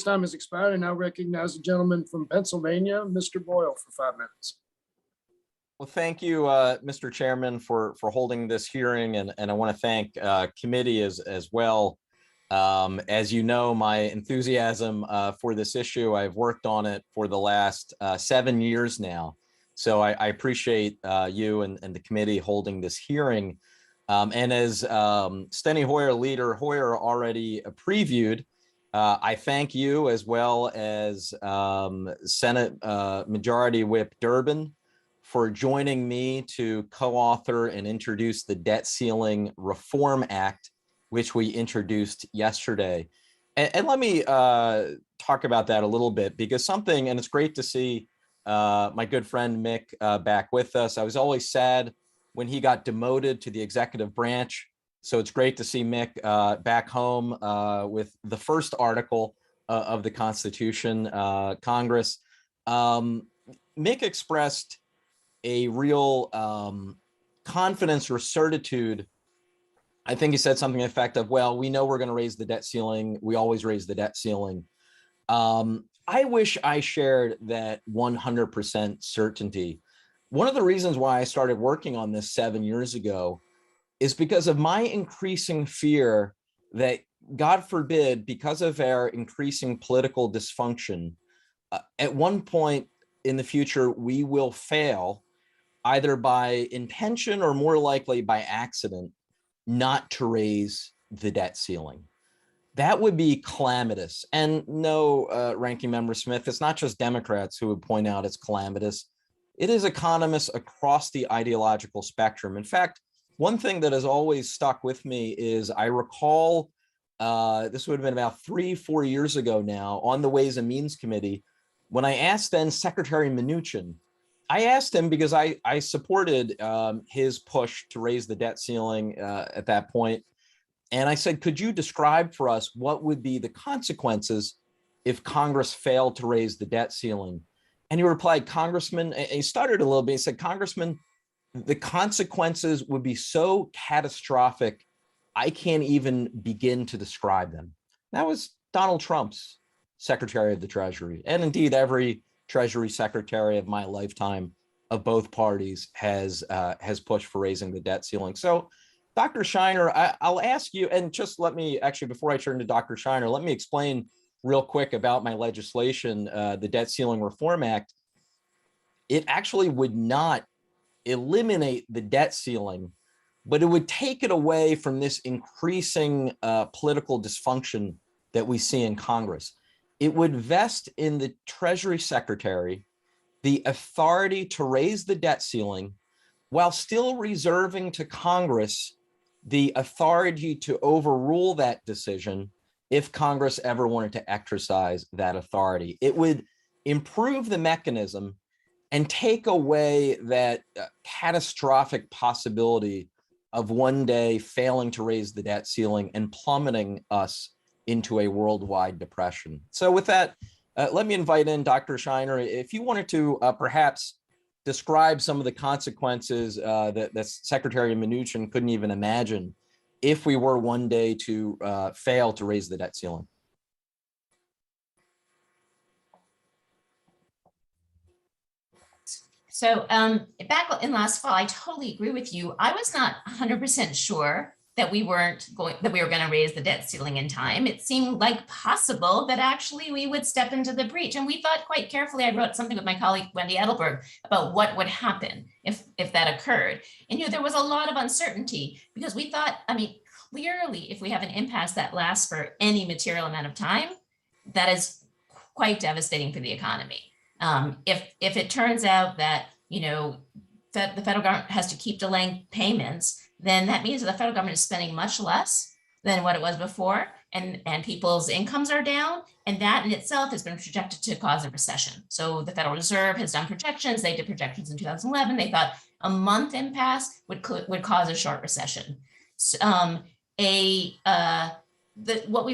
time has expired. I now recognize the gentleman from Pennsylvania, Mr. Boyle, for 5 minutes. Well, thank you, Mr. Chairman, for holding this hearing, and I want to thank committee as well. As you know, my enthusiasm for this issue, I've worked on it for the last 7 years now. So I appreciate you and the committee holding this hearing. And as Steny Hoyer, Leader Hoyer already previewed, I thank you as well as Senate Majority Whip Durbin for joining me to co-author and introduce the Debt Ceiling Reform Act, which we introduced yesterday. And let me talk about that a little bit, because and it's great to see my good friend Mick back with us. I was always sad when he got demoted to the executive branch. So it's great to see Mick back home with the first article of the Constitution, Congress. Mick expressed a real confidence or certitude. I think he said something to the effect of, well, we know we're going to raise the debt ceiling. We always raise the debt ceiling. I wish I shared that 100% certainty. One of the reasons why I started working on this 7 years ago is because of my increasing fear that, God forbid, because of our increasing political dysfunction, at one point in the future, we will fail either by intention or more likely by accident not to raise the debt ceiling. That would be calamitous. And no, Ranking Member Smith, it's not just Democrats who would point out it's calamitous. It is economists across the ideological spectrum. In fact, one thing that has always stuck with me is I recall, this would have been about 3-4 years ago now, on the Ways and Means Committee, when I asked then Secretary Mnuchin, I asked him because I supported his push to raise the debt ceiling at that point. And I said, could you describe for us what would be the consequences if Congress failed to raise the debt ceiling? And he replied, Congressman, and he stuttered a little bit. He said, Congressman, the consequences would be so catastrophic, I can't even begin to describe them. That was Donald Trump's Secretary of the Treasury. And indeed, every Treasury Secretary of my lifetime of both parties has pushed for raising the debt ceiling. So, Dr. Shiner, I'll ask you, and just let me, actually, before I turn to Dr. Shiner, let me explain real quick about my legislation, the Debt Ceiling Reform Act. It actually would not eliminate the debt ceiling, but it would take it away from this increasing political dysfunction that we see in Congress. It would vest in the Treasury Secretary the authority to raise the debt ceiling while still reserving to Congress the authority to overrule that decision if Congress ever wanted to exercise that authority. It would improve the mechanism and take away that catastrophic possibility of one day failing to raise the debt ceiling and plummeting us into a worldwide depression. So with that, let me invite in Dr. Shiner. If you wanted to perhaps describe some of the consequences that Secretary Mnuchin couldn't even imagine if we were one day to fail to raise the debt ceiling. So back in last fall, I totally agree with you. I was not 100% sure that we were going to raise the debt ceiling in time. It seemed like possible that actually we would step into the breach. And we thought quite carefully. I wrote something with my colleague, Wendy Edelberg, about what would happen if that occurred. And there was a lot of uncertainty because we thought, clearly, if we have an impasse that lasts for any material amount of time, that is quite devastating for the economy. If it turns out that, that the federal government has to keep delaying payments, then that means that the federal government is spending much less than what it was before, and people's incomes are down, and that in itself has been projected to cause a recession. So the Federal Reserve has done projections. They did projections in 2011. They thought a month impasse would cause a short recession. What we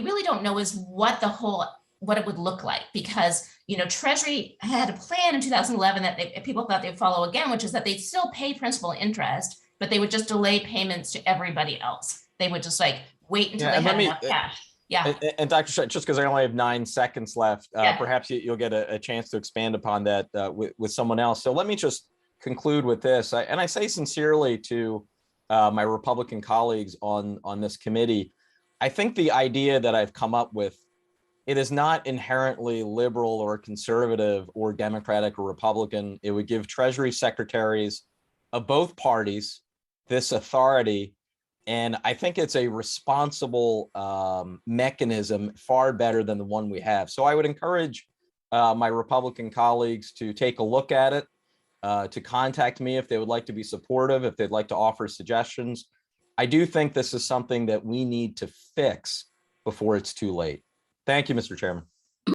really don't know is what it would look like, because Treasury had a plan in 2011 that people thought they'd follow again, which is that they'd still pay principal and interest, but they would just delay payments to everybody else. They would just wait until they had enough cash. Yeah, And Dr. Schott, just because I only have 9 seconds left, Yeah. perhaps you'll get a chance to expand upon that with someone else. So let me just conclude with this. And I say sincerely to my Republican colleagues on this committee, I think the idea that I've come up with, it is not inherently liberal or conservative or Democratic or Republican. It would give Treasury secretaries of both parties this authority. And I think it's a responsible mechanism, far better than the one we have. So I would encourage my Republican colleagues to take a look at it, to contact me if they would like to be supportive, if they'd like to offer suggestions. I do think this is something that we need to fix before it's too late. Thank you, Mr. Chairman.